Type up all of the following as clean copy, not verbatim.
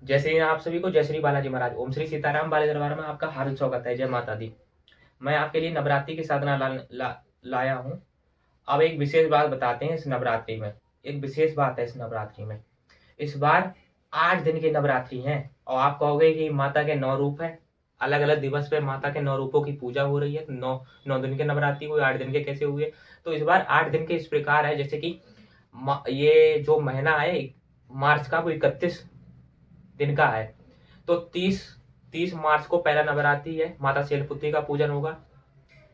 जय श्री आप सभी को, जय श्री बालाजी महाराज। ओम श्री सीताराम बाले दरबार में आपका हार्दिक स्वागत है। जय माता दी। मैं आपके लिए नवरात्रि की साधना लाया हूँ। अब एक विशेष बात बताते हैं इस नवरात्रि में। एक विशेष बात है इस नवरात्रि में। इस बार 8 दिन की नवरात्रि है और आप कहोगे कि माता के 9 रूप है। अलग अलग दिवस पे माता के 9 रूपों की पूजा हो रही है। 9 दिन के नवरात्रि हुए, 8 दिन के कैसे हुए? तो इस बार 8 दिन के इस प्रकार है, जैसे कि ये जो महीना है मार्च का, वो 31 दिन का है। तो 30 मार्च को पहला नवरात्रि है, माता शैलपुत्री का पूजन होगा।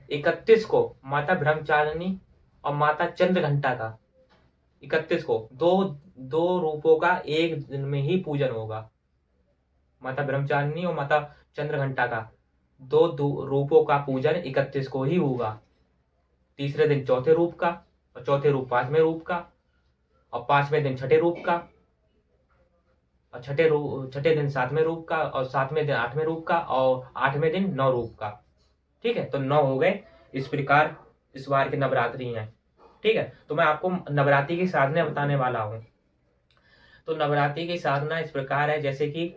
31 को माता ब्रह्मचारिणी और माता चंद्रघंटा का, 31 को दो दो रूपों का एक दिन में ही पूजन होगा। माता ब्रह्मचारिणी और माता चंद्रघंटा का दो रूपों का पूजन 31 को ही होगा। तीसरे दिन चौथे रूप का, और चौथे रूप 5वें रूप का, और 5वें दिन छठे रूप का, और छठे दिन 7वें रूप का, और 7वें दिन 8वें रूप का, और 8वें दिन 9 रूप का। ठीक है, तो 9 हो गए। इस प्रकार इस बार की नवरात्रि है। ठीक है, तो मैं आपको नवरात्रि की साधना बताने वाला हूँ। तो नवरात्रि की साधना इस प्रकार है, जैसे कि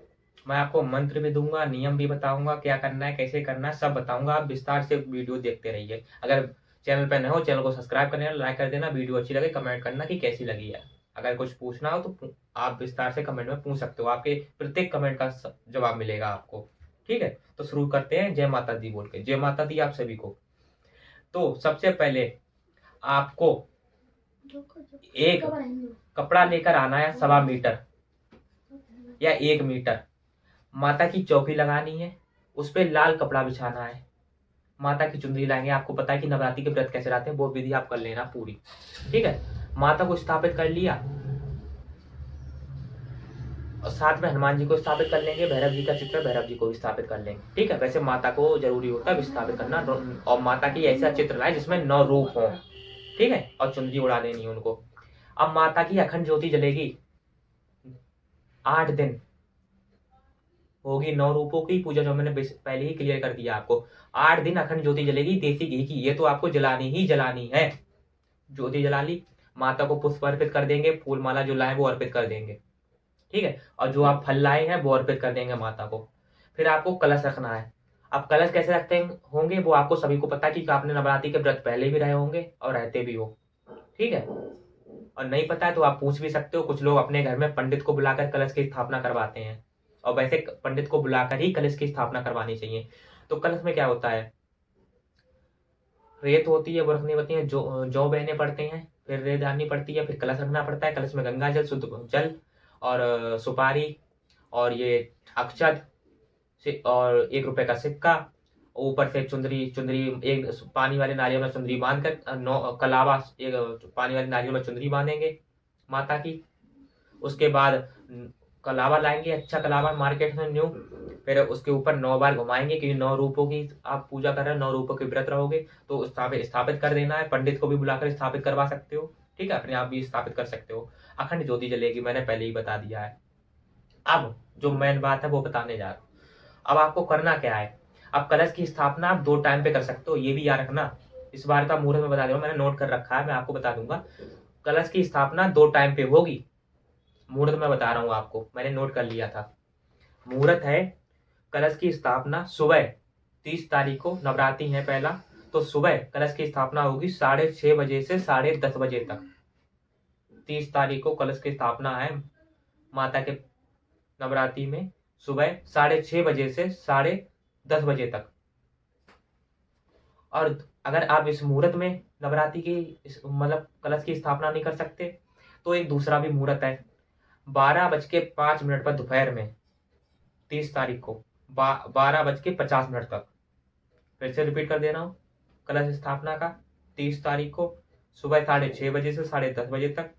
मैं आपको मंत्र भी दूंगा, नियम भी बताऊंगा, क्या करना है कैसे करना है सब बताऊंगा। आप विस्तार से वीडियो देखते रहिए। अगर चैनल पर नए हो, चैनल को सब्सक्राइब करना, लाइक कर देना। वीडियो अच्छी लगे कमेंट करना कि कैसी लगी है। अगर कुछ पूछना हो तो आप विस्तार से कमेंट में पूछ सकते हो। आपके प्रत्येक कमेंट का जवाब मिलेगा आपको। ठीक है, तो शुरू करते हैं जय माता दी बोल के। जय माता दी आप सभी को। तो सबसे पहले आपको एक कपड़ा लेकर आना है, 1.25 मीटर या 1 मीटर। माता की चौकी लगानी है, उस पर लाल कपड़ा बिछाना है। माता की चुंदरी लाएंगे। आपको पता है कि नवरात्रि के व्रत कैसे रहते हैं, वो विधि आप कर लेना पूरी। ठीक है, माता को स्थापित कर लिया और साथ में हनुमान जी को स्थापित कर लेंगे। भैरव जी का चित्र, भैरव जी को भी स्थापित कर लेंगे। ठीक है, वैसे माता को जरूरी होता है स्थापित करना। और माता की ऐसा चित्र लाए जिसमें 9 रूप हो। ठीक है, और चुंदरी उड़ा देनी है उनको। अब माता की अखंड ज्योति जलेगी 8 दिन होगी। 9 रूपों की पूजा जो मैंने पहले ही क्लियर कर दिया आपको। 8 दिन अखंड ज्योति जलेगी देसी घी की। ये तो आपको जलानी ही जलानी है। ज्योति जला ली, माता को पुष्प अर्पित कर देंगे, फूल माला जो लाए वो अर्पित कर देंगे। ठीक है, और जो आप फल लाए हैं वो अर्पित कर देंगे माता को। फिर आपको कलश रखना है। अब कलश कैसे रखते होंगे वो आपको सभी को पता है, कि आपने नवरात्रि के व्रत पहले भी रहे होंगे और रहते भी हो। ठीक है, और नहीं पता है तो आप पूछ भी सकते हो। कुछ लोग अपने घर में पंडित को बुलाकर कलश की स्थापना करवाते हैं, और वैसे पंडित को बुलाकर ही कलश की स्थापना करवानी चाहिए। तो कलश में क्या होता है, रेत होती है, वो रखनी होती है, जौ बहने पड़ते हैं, फिर रेत डालनी पड़ती है, फिर कलश रखना पड़ता है। कलश में गंगा जल, शुद्ध जल, और सुपारी, और ये अक्षत और 1 रुपए का सिक्का। ऊपर से चुंदरी चुंदरी एक पानी वाले नारियल में चुंदरी बांध कर, 9 कलावा एक पानी वाले नारियल में चुंदरी बांधेंगे माता की। उसके बाद कलावा लाएंगे, अच्छा कलावा मार्केट में न्यू। फिर उसके ऊपर 9 बार घुमाएंगे, क्योंकि 9 रूपों की आप पूजा कर रहे हो, 9 रूपों के व्रत रहोगे। तो स्थापित कर देना है। पंडित को भी बुलाकर स्थापित करवा सकते हो। ठीक है, अपने आप भी स्थापित कर सकते हो। अखंड ज्योति जलेगी, मैंने पहले ही बता दिया है। अब जो मेन बात है वो बताने जा रहा हूँ। अब आपको करना क्या है, अब कलश की स्थापना आप 2 टाइम पे कर सकते हो, ये भी याद रखना। इस बार का मुहूर्त में बता दे रहा हूँ, मैंने नोट कर रखा है, मैं आपको बता दूंगा। कलश की स्थापना 2 टाइम पे होगी। मुहूर्त में बता रहा हूँ आपको, मैंने नोट कर लिया था। मुहूर्त है कलश की स्थापना सुबह 30 तारीख को, नवरात्रि है पहला। तो सुबह कलश की स्थापना होगी 6:30 बजे से 10:30 बजे तक। 30 तारीख को कलश की स्थापना है माता के नवरात्रि में, सुबह 6:30 बजे से 10:30 बजे तक। और अगर आप इस मुहूर्त में नवरात्रि की मतलब कलश की स्थापना नहीं कर सकते, तो एक दूसरा भी मुहूर्त है 12:05 पर दोपहर में, 30 तारीख को 12:50 तक। फिर से रिपीट कर दे रहा हूँ, कलश स्थापना का 30 तारीख को सुबह 6:30 बजे से 10:30 बजे तक,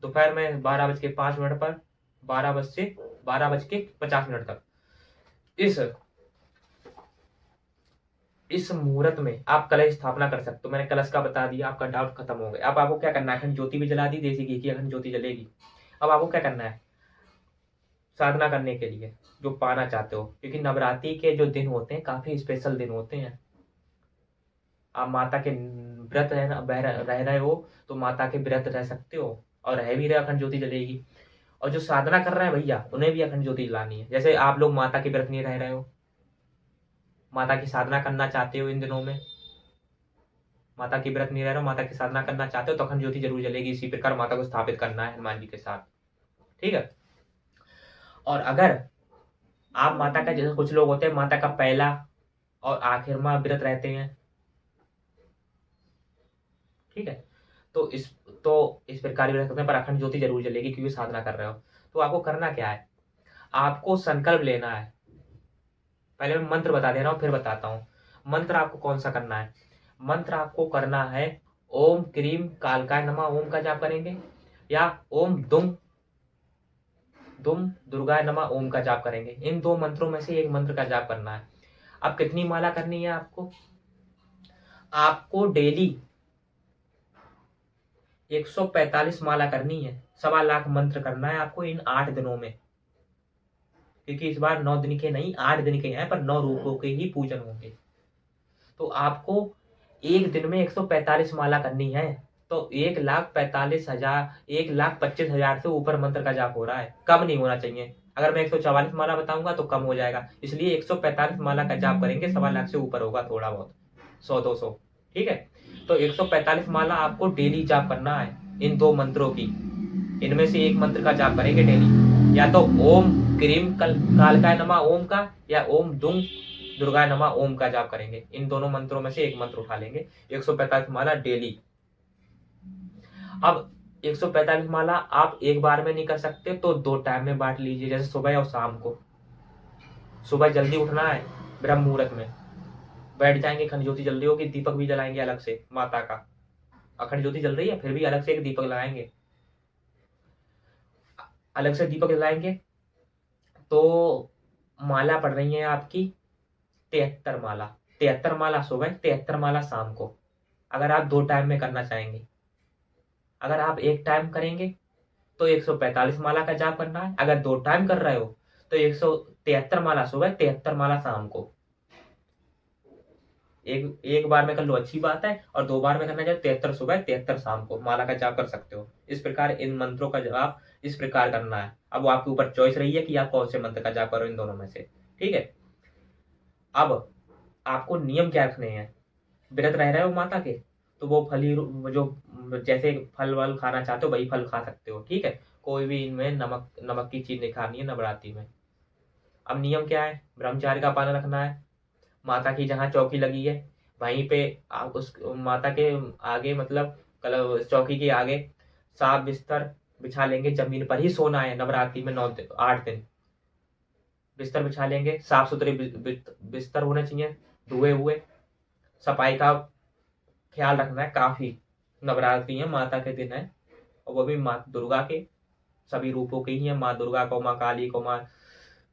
दोपहर में 12:05 पर 12:50 तक। इस मुहूर्त में आप कलश स्थापना कर सकते हो। मैंने कलश का बता दिया, आपका डाउट खत्म हो गया। अब आपको क्या करना है, अखंड ज्योति भी जला दी, देसी घी की अखंड ज्योति जलेगी। अब आपको क्या करना है साधना करने के लिए, जो पाना चाहते हो, क्योंकि नवरात्रि के जो दिन होते हैं काफी स्पेशल दिन होते हैं। आप माता के व्रत रह रहे हो तो माता के व्रत रह सकते हो, और रह भी रहे, अखंड ज्योति जलेगी। और जो साधना कर रहे हैं भैया उन्हें भी अखंड ज्योति जलानी है। जैसे आप लोग माता के व्रत नहीं रह रहे हो, माता की साधना करना चाहते हो इन दिनों में, माता की व्रत नहीं रह रहे हो, माता की साधना करना चाहते हो तो अखंड ज्योति जरूर जलेगी। इसी प्रकार माता को स्थापित करना है हनुमान जी के साथ, ठीक है। और अगर आप माता का, जैसे कुछ लोग होते हैं माता का पहला और आखिर में व्रत रहते हैं, ठीक है, तो इस प्रकार व्रत करने पर अखंड ज्योति जरूर जलेगी क्योंकि साधना कर रहे हो। तो आपको करना क्या है, आपको संकल्प लेना है। पहले मैं मंत्र बता दे रहा हूँ फिर बताता हूँ। मंत्र आपको कौन सा करना है, मंत्र आपको करना है ओम क्रीम कालकाय नमः ओम का जाप करेंगे, या ओम दुम दुम दुर्गाय नमः ओम का जाप करेंगे। इन दो मंत्रों में से एक मंत्र का जाप करना है। अब कितनी माला करनी है आपको डेली 145 माला करनी है। 1.25 लाख मंत्र करना है आपको इन 8 दिनों में, क्योंकि इस बार 9 दिन के नहीं 8 दिन के हैं, पर 9 रूपों के ही पूजन होंगे। तो आपको एक दिन में 145 माला करनी है, तो 1,25,000 से ऊपर मंत्र का जाप हो रहा है, कम नहीं होना चाहिए। अगर मैं 144 माला बताऊंगा तो कम हो जाएगा, इसलिए 145 माला का जाप करेंगे। 1.25 लाख से ऊपर होगा थोड़ा बहुत, 100-200, ठीक है। तो 145 माला आपको डेली जाप करना है इन दो मंत्रों की। इनमें से एक मंत्र का जाप करेंगे डेली, या तो ओम क्रीम कालकाय नमः ओम का, या ओम दुम दुर्गाय नमः ओम का जाप करेंगे। इन दोनों मंत्रों में से एक मंत्र उठा लेंगे। 145 माला डेली। अब 145 माला आप एक बार में नहीं कर सकते तो 2 टाइम में बांट लीजिए, जैसे सुबह और शाम को। सुबह जल्दी उठना है, ब्रह्म मुहूर्त में बैठ जाएंगे, अखंड ज्योति जल रही होगी, दीपक भी जलाएंगे अलग से। माता का अखंड ज्योति जल रही है फिर भी अलग से एक दीपक लगाएंगे, अलग से दीपक जलाएंगे। तो माला पड़ रही है आपकी 73 माला। 73 माला सुबह, 73 माला शाम को, अगर आप 2 टाइम में करना चाहेंगे। अगर आप एक टाइम करेंगे तो 145 माला का जाप करना है। अगर 2 टाइम कर रहे हो तो 173 माला सुबह, 73 माला शाम को। एक बार में कर लो अच्छी बात है, और 2 बार में करना चाहे 73 सुबह 73 शाम को माला का जाप कर सकते हो। इस प्रकार इन मंत्रों का जाप इस प्रकार करना है। अब वो आपके ऊपर चॉइस रही है कि आप कौन से मंत्र का जाप करो इन दोनों में से, ठीक है। अब आपको नियम क्या रखने हैं, व्रत रह रहे हो माता के तो वो जो जैसे फल वल खाना चाहते हो वही फल खा सकते हो, ठीक है। कोई भी इनमें नमक की चीज नहीं खानी है नवरात्रि में। अब नियम क्या है, ब्रह्मचार्य का पालन रखना है। माता की जहाँ चौकी लगी है वहीं पे आप उस माता के आगे, मतलब चौकी के आगे साफ बिस्तर बिछा लेंगे। जमीन पर ही सोना है नवरात्रि में 8 दिन। बिस्तर बिछा लेंगे, साफ सुथरे बिस्तर होने चाहिए, धुए हुए। सफाई का ख्याल रखना है काफी। नवरात्रि है, माता के दिन है, और वो भी माँ दुर्गा के सभी रूपों की ही है। माँ दुर्गा को, माँ काली को, माँ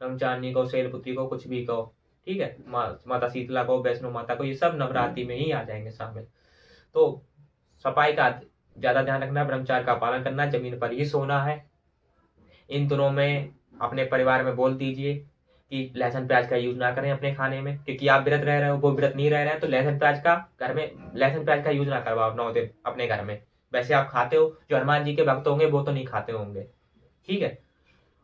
ब्रह्मचारिणी को, शैलपुत्री को, कुछ भी कहो, ठीक है। माता शीतला को, वैष्णो माता को, ये सब नवरात्रि में ही आ जाएंगे शामिल। तो सफाई का ज्यादा ध्यान रखना है, ब्रह्मचार्य का पालन करना है, जमीन पर ही सोना है। इन दिनों में अपने परिवार में बोल दीजिए कि लहसुन प्याज का यूज ना करें अपने खाने में, क्योंकि आप व्रत रह रहे हो, वो व्रत नहीं रह रहे हैं, तो लहसुन प्याज का यूज ना करवाओ 9 दिन अपने घर में। वैसे आप खाते हो, जो हनुमान जी के भक्त होंगे वो तो नहीं खाते होंगे, ठीक है।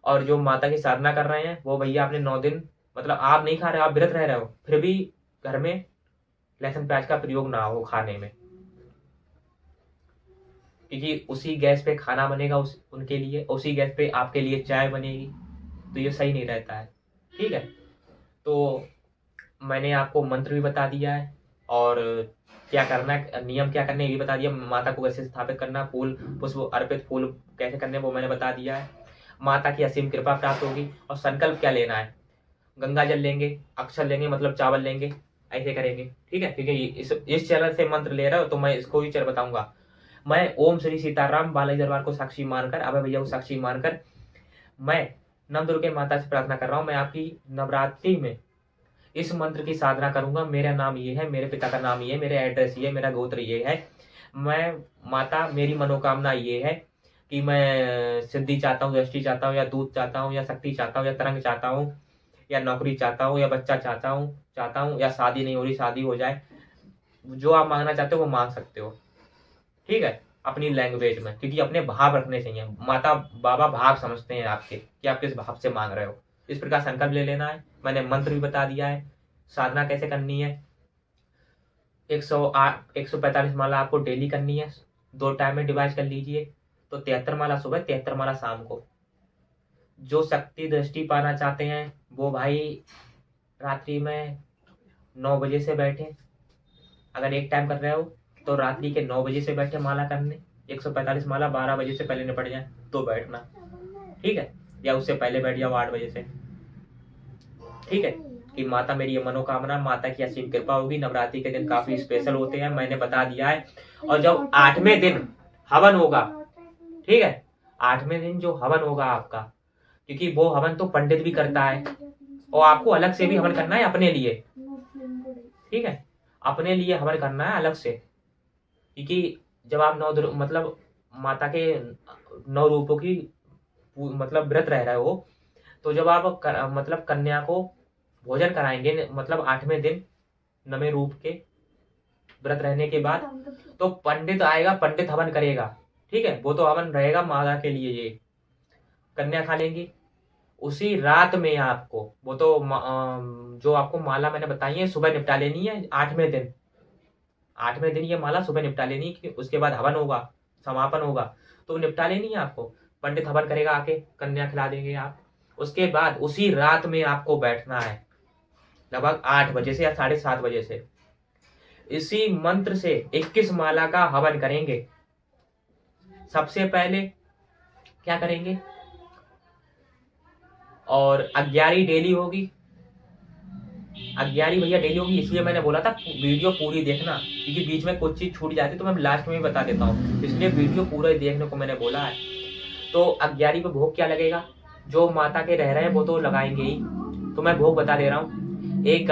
और जो माता की साधना कर रहे हैं वो भैया अपने 9 दिन, मतलब आप नहीं खा रहे हो, आप व्रत रह रहे हो, फिर भी घर में लहसुन प्याज का प्रयोग ना हो खाने में, क्योंकि उसी गैस पे खाना बनेगा उनके लिए, उसी गैस पे आपके लिए चाय बनेगी, तो ये सही नहीं रहता है, ठीक है। तो मैंने आपको मंत्र भी बता दिया है, और क्या करना है, नियम क्या करने ये भी बता दिया। माता को कैसे स्थापित करना, फूल पुष्प अर्पित फूल कैसे करने वो मैंने बता दिया है। माता की असीम कृपा प्राप्त होगी। और संकल्प क्या लेना है, गंगा जल लेंगे, अक्षर लेंगे, मतलब चावल लेंगे, ऐसे करेंगे, ठीक है। क्योंकि इस चैनल से मंत्र ले रहा हो तो मैं इसको ही चल बताऊंगा। मैं ओम श्री सीताराम बालाजी दरबार को साक्षी मानकर, अभय भैया को साक्षी मानकर, मैं नवदुर्गा माता से प्रार्थना कर रहा हूँ, मैं आपकी नवरात्रि में इस मंत्र की साधना करूंगा। मेरा नाम ये है, मेरे पिता का नाम ये है, मेरा एड्रेस ये है, मेरा गोत्र ये है। मैं माता, मेरी मनोकामना ये है कि मैं सिद्धि चाहता हूँ, दृष्टि चाहता हूँ, या दूध चाहता हूँ, या शक्ति चाहता हूँ, या तरंग चाहता हूँ, या नौकरी चाहता हूँ, या बच्चा चाहता हूँ, या शादी नहीं हो रही शादी हो जाए। जो आप मांगना चाहते हो वो मांग सकते हो, ठीक है। अपनी लैंग्वेज में, क्योंकि अपने भाव रखने चाहिए। माता बाबा भाव समझते हैं आपके कि आप किस भाव से मांग रहे हो। इस प्रकार संकल्प ले लेना है। मैंने मंत्र भी बता दिया है, साधना कैसे करनी है। 145 माला आपको डेली करनी है, 2 टाइम में डिवाइड कर लीजिए। तो 73 माला सुबह, 73 माला शाम को। जो शक्ति दृष्टि पाना चाहते हैं वो भाई रात्रि में 9 बजे से बैठे। अगर एक टाइम कर रहे हो तो रात्रि के 9 बजे से बैठे माला करने। 145 माला 12 बजे से पहले निपट जाए तो बैठना, ठीक है, या उससे पहले बैठ जाओ 8 बजे से, ठीक है। कि माता मेरी ये मनोकामना, माता की असीम कृपा होगी। नवरात्रि के दिन काफी स्पेशल होते हैं, मैंने बता दिया है। और जब 8वें दिन हवन होगा, ठीक है, 8वें दिन जो हवन होगा आपका, क्योंकि वो हवन तो पंडित भी करता है और आपको अलग से भी हवन करना है अपने लिए, ठीक है, अपने लिए हवन करना है अलग से। क्योंकि जब आप मतलब माता के 9 रूपों की मतलब व्रत रह रहे हो, तो जब आप मतलब कन्या को भोजन कराएंगे, मतलब 8वें दिन 9वें रूप के व्रत रहने के बाद, तो पंडित आएगा, पंडित हवन करेगा, ठीक है। वो तो हवन रहेगा माता के लिए, ये कन्या खा लेंगी। उसी रात में आपको वो तो जो आपको माला मैंने बताई है सुबह निपटा लेनी है। 8वें दिन ये माला सुबह निपटा लेनी है, उसके बाद हवन होगा, समापन होगा, तो निपटा लेनी है आपको। पंडित हवन करेगा, आके कन्या खिला देंगे आप। उसके बाद उसी रात में आपको बैठना है लगभग 8 बजे से या 7:30 बजे से। इसी मंत्र से 21 माला का हवन करेंगे। सबसे पहले क्या करेंगे, और 11 डेली होगी। 11 भैया डेली होगी, इसलिए मैंने बोला था वीडियो पूरी देखना, क्योंकि बीच में कुछ चीज छूट जाती तो मैं लास्ट में भी बता देता हूँ, इसलिए वीडियो पूरा देखने को मैंने बोला है। तो 11 पे भोग क्या लगेगा, जो माता के रह रहे हैं वो तो लगाएंगे ही, तो मैं भोग बता दे रहा हूँ। एक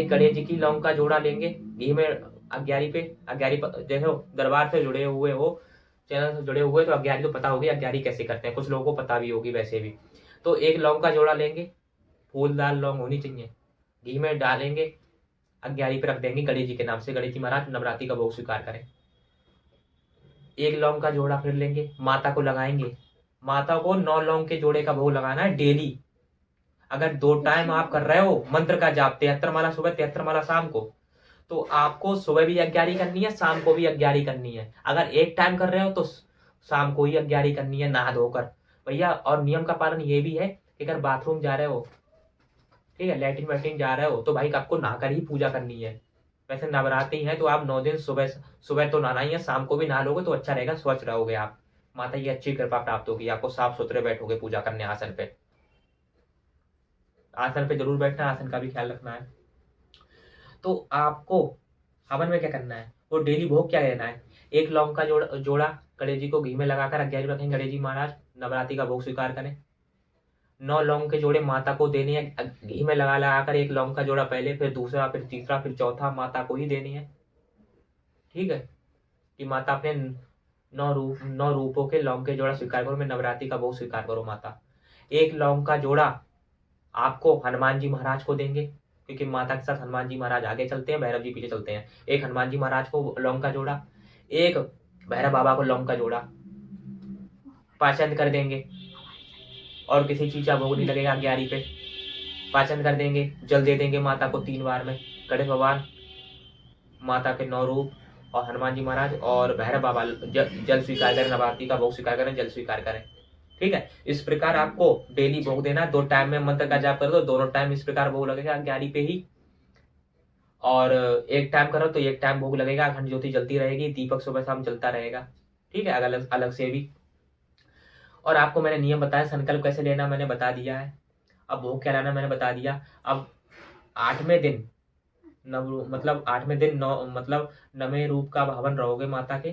गणेश जी की लौंग का जोड़ा लेंगे घी में। 11 पे देखो, दरबार से जुड़े हुए हो, चैनल से जुड़े हुए, तो 11 तो पता होगी 11 कैसे करते हैं, कुछ लोगों को पता भी होगी वैसे भी। तो एक लौंग का जोड़ा लेंगे, फूलदार लौंग होनी चाहिए, घी में डालेंगे, 11 पे रख देंगे गणेश जी के नाम से। गणेश जी महाराज नवरात्रि का भोग स्वीकार करें। एक लौंग का जोड़ा फिर लेंगे, माता को लगाएंगे। माता को 9 लौंग के जोड़े का भोग लगाना है डेली। अगर 2 टाइम आप कर रहे हो मंत्र का जाप, 73 माला सुबह, 73 माला शाम को, तो आपको सुबह भी 11 करनी है, शाम को भी 11 करनी है। अगर एक टाइम कर रहे हो तो शाम को ही 11 करनी है नहा धोकर भैया। और नियम का पालन ये भी है कि अगर बाथरूम जा रहे हो, ठीक है, लैट्रिन वैट्रिन जा रहे हो, तो भाई आपको नहाकर ही पूजा करनी है। वैसे नवरात्रि है तो आप 9 दिन सुबह तो नहाना ही है, शाम को भी नहा लोगे तो अच्छा रहेगा, स्वच्छ रहोगे आप, माता की अच्छी कृपा प्राप्त होगी आपको, साफ सुथरे बैठोगे पूजा करने आसन पे। आसन पे जरूर बैठना, आसन का भी ख्याल रखना है। तो आपको हवन में क्या करना है, वो डेली भोग क्या लेना है, एक लौंग का जोड़ा गणेश जी को घी में लगाकर 11 रखेंगे, गणेश जी महाराज नवरात्रि का भोग स्वीकार करें। 9 लौंग के जोड़े माता को देने हैं, घी में लगाकर एक लौंग का जोड़ा पहले, फिर दूसरा, फिर तीसरा, फिर चौथा माता को ही देनी है, ठीक है। कि माता अपने 9 रूपों के लौंग के जोड़ा स्वीकार करो, मैं नवरात्रि का भोग स्वीकार करो माता। एक लौंग का जोड़ा आपको हनुमान जी महाराज को देंगे, क्योंकि माता के साथ हनुमान जी महाराज आगे चलते हैं, भैरव जी पीछे चलते हैं। एक हनुमान जी महाराज को लौंग का जोड़ा, एक भैरव बाबा को लौंग का जोड़ा पाचन कर देंगे। और किसी चीज का भोग नहीं लगेगा 11 पे, पाचन कर देंगे। जल दे देंगे माता को 3 बार में, गणेश भगवान, माता के 9 रूप और हनुमान जी महाराज और भैरव बाबा जल स्वीकार करें, नवरात्रि का भोग स्वीकार करें, जल स्वीकार करें, ठीक है। इस प्रकार आपको डेली भोग देना है। 2 टाइम में मंत्र का जाप कर दो, दोनों टाइम इस प्रकार भोग लगेगा 11 पे ही। और एक टाइम करो तो एक टाइम भोग लगेगा, अखंड ज्योति जलती रहेगी, दीपक सुबह शाम जलता रहेगा, ठीक है, अलग अलग से भी। और आपको मैंने नियम बताया, संकल्प कैसे लेना मैंने बता दिया है। अब भोग क्या लाना मैंने बता दिया। अब 8वें दिन मतलब 8वें दिन 9वें रूप का हवन रहोगे माता के।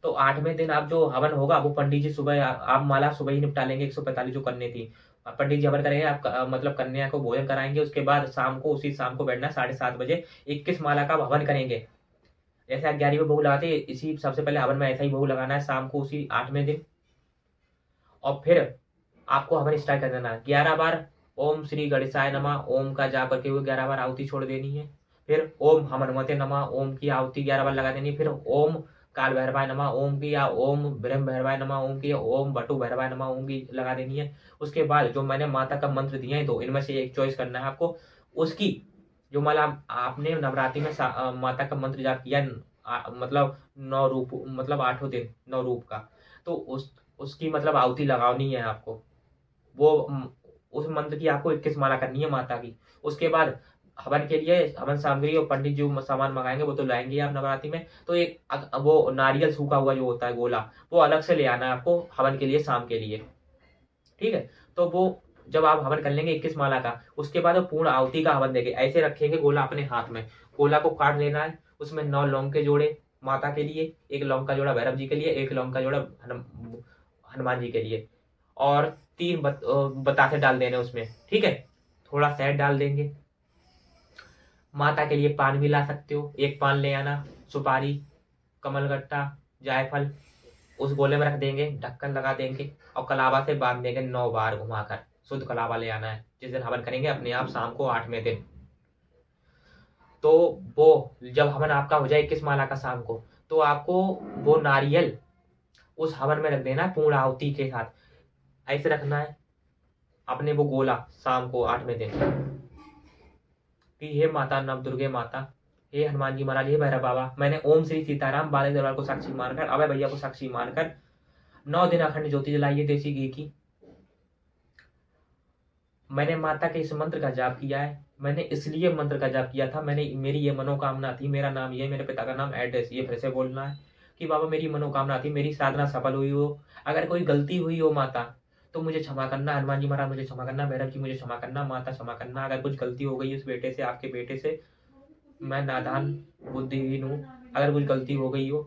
तो 8वें दिन आप जो हवन होगा वो पंडित जी सुबह, आप माला सुबह ही निपटा लेंगे, 145 जो करनी थी, पंडित जी हवन करेंगे, आप मतलब कन्या को भोजन कराएंगे। उसके बाद शाम को, उसी शाम को बैठना 7:30 बजे 21 माला का हवन करेंगे। जैसे आप 11 में भोग लगाते, इसी सबसे पहले हवन में ऐसा ही भोग लगाना है शाम को, उसी 8वें दिन। और फिर आपको हवन स्टार्ट कर देना 11 बार ओम श्री गणेशाय नमः ओम का जाप करके हुए 11 बार आहुति छोड़ देनी है। फिर ओम हम हनुमते नमः ओम की आहुति 11 बार लगा देनी है। फिर ओम काल भैरवाय नमः ओम की, या ओम ब्रह्म भैरवाय नमः ओम की, या ओम बटु भैरवाय नमः ओम की लगा देनी है। उसके बाद जो मैंने माता का मंत्र दिए हैं, तो इनमें से एक चॉइस करना है आपको। उसकी जो मतलब आपने नवरात्रि में माता का मंत्र जाप किया, मतलब 9 रूप, मतलब 8 दिन 9 रूप का, तो उसकी मतलब आहुति लगानी है आपको। वो उस मंत्र की आपको 21 माला करनी है माता की। उसके बाद हवन के लिए हवन सामग्री और पंडित जो सामान मंगाएंगे वो तो लाएंगे आप नवरात्रि में, तो एक वो नारियल सूखा हुआ जो होता है गोला, वो अलग से ले आना है आपको हवन के लिए शाम के लिए। ठीक है, तो वो जब आप हवन कर लेंगे 21 माला का, उसके बाद वो पूर्ण आहुति का हवन देंगे। ऐसे रखेंगे गोला अपने हाथ में, गोला को काट लेना है, उसमें 9 लौंग के जोड़े माता के लिए, 1 लौंग का जोड़ा भैरव जी के लिए, 1 लौंग का जोड़ा हनुमान जी के लिए, और 3 बतासे डाल देने उसमें। ठीक है, थोड़ा शहद डाल देंगे। माता के लिए पान भी ला सकते हो, 1 पान ले आना, सुपारी, कमलगट्टा, जायफल उस गोले में रख देंगे, ढक्कन लगा देंगे और कलावा से बांध देंगे 9 बार घुमाकर। शुद्ध कलावा ले आना है जिस दिन हवन करेंगे अपने आप शाम को 8वें दिन। तो वो जब हवन आपका हो जाए 21 माला का शाम को, तो आपको वो नारियल उस हवन में रख देना है पूर्ण आहुति के साथ। ऐसे रखना है अपने वो गोला शाम को 8वें दिन कि हे माता नवदुर्गे माता, हे हनुमान जी महाराज, हे भैरव बाबा, मैंने ओम श्री सीताराम बाले दरबार को साक्षी मानकर, अभय भैया को साक्षी मानकर 9 दिन अखंड ज्योति जलाई है देसी घी की। मैंने माता के इस मंत्र का जाप किया है। मैंने इसलिए मंत्र का जाप किया था, मेरी ये मनोकामना थी, मेरा नाम ये, मेरे पिता का नाम, एड्रेस ये फिर से बोलना है कि बाबा मेरी मनोकामना थी, मेरी साधना सफल हुई हो। अगर कोई गलती हुई हो माता तो मुझे क्षमा करना, हनुमान जी महाराज मुझे क्षमा करना, भैरव जी मुझे क्षमा करना, माता क्षमा करना। अगर कुछ गलती हो गई उस बेटे से, आपके बेटे से, मैं नादान बुद्धिहीन हूँ, अगर कुछ गलती हो गई हो,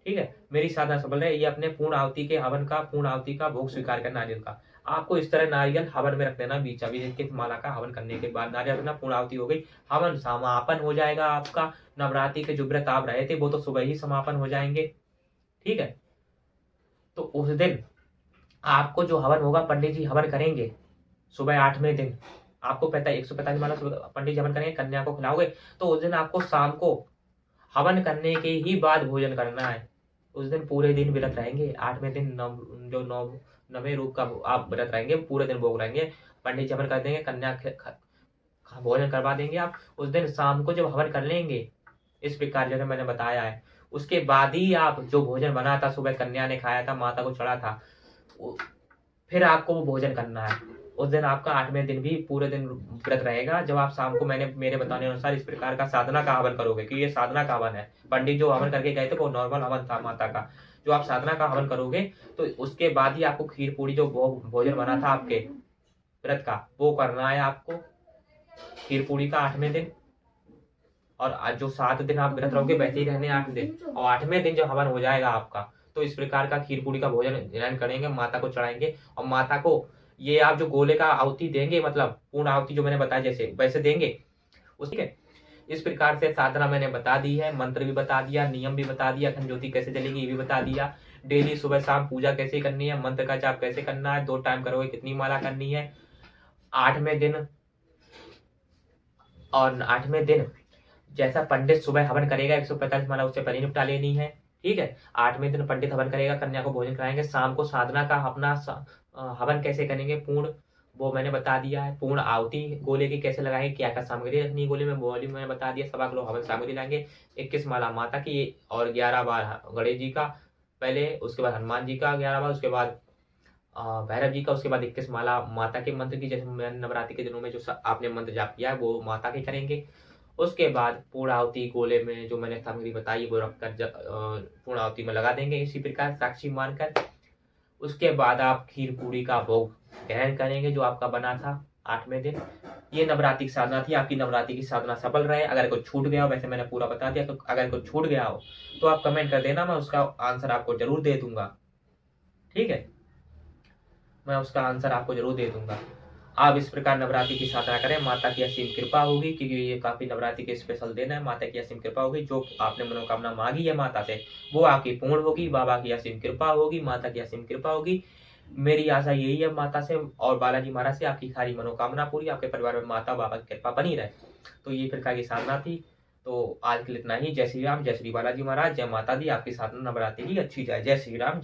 ठीक है, मेरी साधना सफल है। ये अपने पूर्ण आहुति के हवन का, पूर्ण आहुति का भोग स्वीकार करना नारियल का। आपको इस तरह नारियल हवन में रख देना, बीचा बीच के माला का हवन करने के बाद नारियल रखना, पूर्ण आहुति हो गई, हवन समापन हो जाएगा आपका। नवरात्रि के जो व्रत आप रहे थे वो तो सुबह ही समापन हो जाएंगे। ठीक है, तो उस दिन आपको जो हवन होगा, पंडित जी हवन करेंगे सुबह 8वें दिन, आपको 145 माला पंडित जी हवन करेंगे, कन्या को खिलाओगे, तो उस दिन आपको शाम को हवन करने के ही बाद भोजन करना है। उस दिन पूरे दिन व्रत रहेंगे, 8वें दिन जो 9वें रूप का आप व्रत रहेंगे, पूरे दिन भोग रहेंगे, पंडित जी हवन कर देंगे, कन्या भोजन करवा देंगे आप। उस दिन शाम को जब हवन कर लेंगे इस प्रकार जैसे मैंने बताया है, उसके बाद ही आप जो भोजन बना था सुबह कन्या ने खाया था, माता को चढ़ा था, फिर आपको वो भोजन करना है। उस दिन आपका 8वें दिन भी पूरे दिन व्रत रहेगा। जब आप शाम को मैंने मेरे बताने अनुसार इस प्रकार का साधना का हवन करोगे, कि ये साधना का हवन है, पंडित जो हवन करके गए थे वो नॉर्मल हवन था माता का, जो आप साधना का हवन करोगे तो उसके बाद ही आपको खीर पूरी जो भोजन बना था आपके व्रत का वो करना है आपको, खीर पूरी का 8वें दिन। और आज जो 7 दिन आप व्रत रहोगे वैसे ही रहने 8 दिन, और 8वें दिन जब हवन हो जाएगा आपका तो इस प्रकार का खीर पूरी का भोजन ग्रहण करेंगे, माता को चढ़ाएंगे, और माता को ये आप जो गोले का आहुति देंगे, मतलब पूर्ण आहुति जो मैंने बताया जैसे वैसे देंगे उसके। इस प्रकार से साधना मैंने बता दी है, मंत्र भी बता दिया, नियम भी बता दिया, अखंड ज्योति कैसे जलेगी ये भी बता दिया, डेली सुबह शाम पूजा कैसे करनी है, मंत्र का जाप कैसे करना है, 2 टाइम करोगे कितनी माला करनी है, 8वें दिन। और 8वें दिन जैसा पंडित सुबह हवन करेगा 145 माला उससे पहले निपटा लेनी है। ठीक है, 8वें दिन पंडित हवन करेगा, कन्या को भोजन कराएंगे, शाम को साधना का अपना हवन कैसे करेंगे पूर्ण, वो मैंने बता दिया है। पूर्ण आहुति गोले की कैसे लगाएंगे, क्या क्या सामग्री रखनी है गोले में, वो मैंने बता दिया। 1.25 किलो हवन सामग्री लाएंगे, 21 माला माता की और 11 बार गणेश जी का पहले, उसके बाद हनुमान जी का 11 बार, उसके बाद भैरव जी का, उसके बाद 21 माला माता के मंत्र की, जैसे मैंने नवरात्रि के दिनों में जो आपने मंत्र जाप किया है वो माता के करेंगे। उसके बाद पूर्ण आहुति गोले में जो मैंने सामग्री बताई वो रखकर पूर्ण आहुति में लगा देंगे इसी प्रकार साक्षी मानकर। उसके बाद आप खीर पूरी का भोग ग्रहण करेंगे जो आपका बना था 8वें दिन। ये नवरात्रि की साधना थी, आपकी नवरात्रि की साधना सफल रहे। अगर कुछ छूट गया हो, वैसे मैंने पूरा बता दिया, तो अगर कुछ छूट गया हो तो आप कमेंट कर देना, मैं उसका आंसर आपको जरूर दे दूंगा। ठीक है, मैं उसका आंसर आपको जरूर दे दूंगा। आप इस प्रकार नवरात्रि की साधना करें, माता की असीम कृपा होगी, क्योंकि ये काफी नवरात्रि के स्पेशल दिन है। माता की असीम कृपा होगी, जो आपने मनोकामना मांगी है माता से वो आपकी पूर्ण होगी। बाबा की असीम कृपा होगी, माता की असीम कृपा होगी। मेरी आशा यही है माता से और बालाजी महाराज से, आपकी सारी मनोकामना पूरी, आपके परिवार में माता बाबा की कृपा बनी रहे। तो ये प्रकार की साधना थी। तो आज के लिए इतना ही। जय श्री राम, जय श्री बालाजी महाराज, जय माता दी। आपकी साधना नवरात्रि की अच्छी जाए। जय श्री राम।